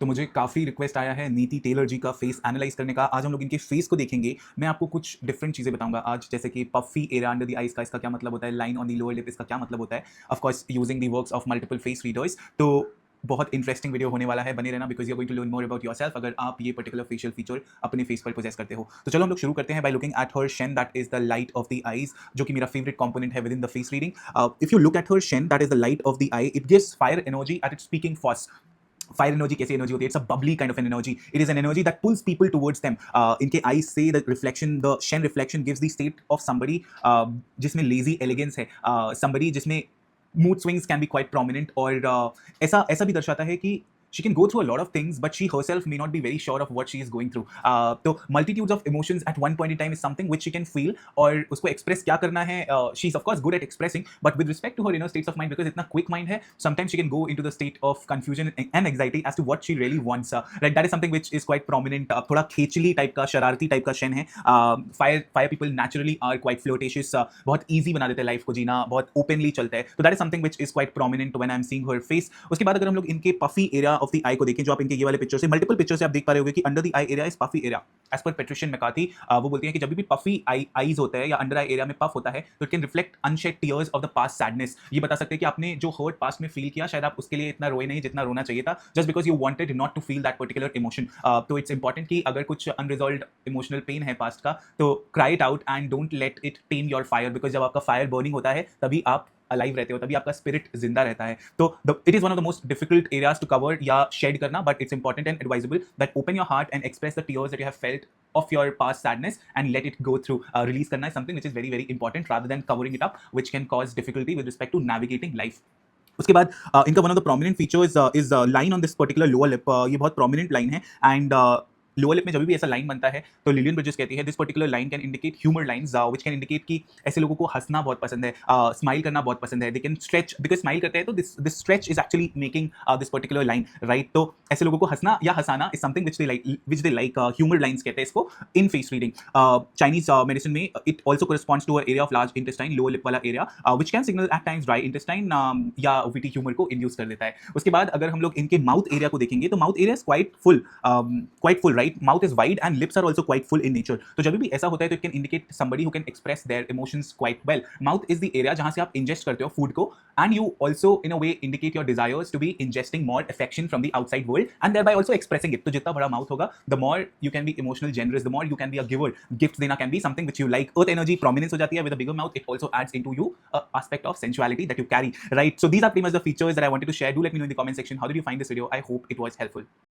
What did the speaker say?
तो मुझे काफ़ी रिक्वेस्ट आया है नीति टेलर जी का फेस एनालाइज करने का। आज हम लोग इनके फेस को देखेंगे। मैं आपको कुछ डिफरेंट चीज़ें बताऊंगा आज, जैसे कि puffy area under the eyes का इसका क्या मतलब होता है, line on the lower lip इसका क्या मतलब होता है, of course using the works of multiple face readers. तो बहुत इंटरेस्टिंग वीडियो होने वाला है, बने रहना because you are going to learn more about yourself अगर आप ये पर्टिकुलर फेशियल फीचर अपने फेस पर पोजेस करते हो। तो चलो हम लोग शुरू करते हैं by looking at her shen, that is the light of the eyes, जो कि मेरा फेवरेट कंपोनेंट है within the face reading. If you look at her shen, that is the light of the eye, it gives fire energy at its speaking first. Fire energy कैसी energy होती है? It's a bubbly kind of an energy. It is an energy that pulls people towards them. इनके eyes से the reflection, the Shane reflection gives the state of somebody जिसमें lazy elegance है, somebody जिसमें mood swings can be quite prominent, और ऐसा ऐसा भी दर्शाता है कि she can go through a lot of things but she herself may not be very sure of what she is going through. So multitudes of emotions at one point in time is something which she can feel, और उसको express क्या करना है, she is of course good at expressing, but with respect to her inner states of mind, because इतना quick mind है, sometimes she can go into the state of confusion and anxiety as to what she really wants. Right, that is something which is quite prominent. थोड़ा खेचली type का, शरारती type का Shane है. Fire people naturally are quite flirtatious. बहुत easy बना देते हैं life को जीना, बहुत openly चलता है. तो that is something which is quite prominent when I'm seeing her face. उसके बाद अगर हम लोग इनके puffy area ऑफ द आई को देखें, जो आप इनके ये वाले पिक्चर से, मल्टीपल पिक्चर से आप देख पा रहे होंगे कि under the eye area is puffy area as per Patrician McCarthy. वो बोलती है कि जब भी पफी आईज होता है या अंडर आई एरिया में पफ होता है तो it can reflect unsaid tears of the past sadness. ये बता सकते हैं कि आपने जो हर्ट पास्ट में फील किया, शायद आप उसके लिए इतना रोए नहीं जितना रोना चाहिए था, just because you wanted not to feel that particular emotion. तो इट्स इंपॉर्टेंट कि अगर कुछ अनरिजॉल्व इमोशनल पेन है पास्ट का, तो cry it out and don't let it tame your fire, because जब आपका फायर बर्निंग होता है तभी आप अलाइव रहते हो, तभी आपका स्पिरिट जिंदा रहता है. तो it is one of the most difficult areas to cover या शेड करना, but it's important and advisable that open your heart and express the tears that you have felt of your past sadness and let it go through. Release karna is something which is very very important rather than covering it up, which can cause difficulty with respect to navigating life. उसके बाद इनका one of the prominent features is line on this particular lower lip. ये बहुत prominent line है, and lower lip में जब भी ऐसा लाइन बनता है तो लिलियन ब्रिजेस कहती है this particular line can indicate humour lines, which can indicate कि ऐसे लोगों को हंसना बहुत पसंद है, स्माइल करना बहुत पसंद है. They can stretch, because smile करते हैं तो this stretch is actually making this particular line, right. तो ऐसे लोगों को हंसना या हंसाना is something which they like. Humour lines कहते हैं इसको in face reading. Chinese medicine में it also corresponds to area of large intestine, lower lip वाला area, which can signal at times dry intestine या विटी ह्यूमर को induce कर देता है. उसके बाद अगर हम लोग इनके माउथ एरिया को देखेंगे तो mouth area is quite full, right. Mouth is wide and lips are also quite full in nature. तो जब भी ऐसा होता है तो it can indicate somebody who can express their emotions quite well. Mouth is the area जहाँ से आप ingest करते हो food को, and you also in a way indicate your desires to be ingesting more affection from the outside world and thereby also expressing it. तो जितना बड़ा mouth होगा, the more you can be emotional, generous, the more you can be a giver. Gifts देना can be something which you like. Earth energy prominence हो जाती है. With a bigger mouth, it also adds into you a aspect of sensuality that you carry, right? So these are pretty much the features that I wanted to share. Do let me know in the comment section, how did you find this video? I hope it was helpful.